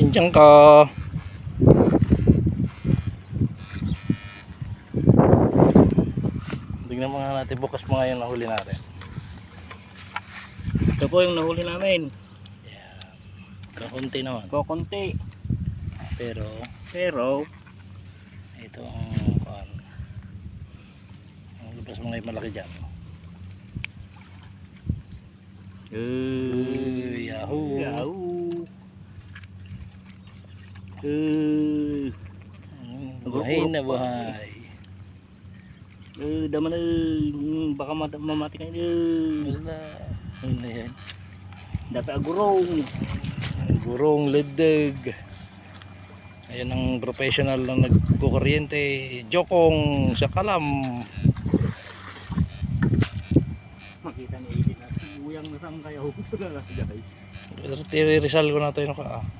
Nandiyan ka. Tignan mga natin bukas mga yung nahuli natin. Ito po yung nahuli namin. Yan. Kakunti naman. Kukunti. Pero ito ang lubas mga yung malaki dyan. Yahoo! Yahoo! Buhay na buhay. Daman baka mamati kayo. Wala. Ano yan? Dati agurong. Gurong ledag. Ayan ang professional na nagkukuryente. Jokong sa kalam. Makita ni Edith natin. Uyang na saan kayo. Rizal ko na ito yun ka.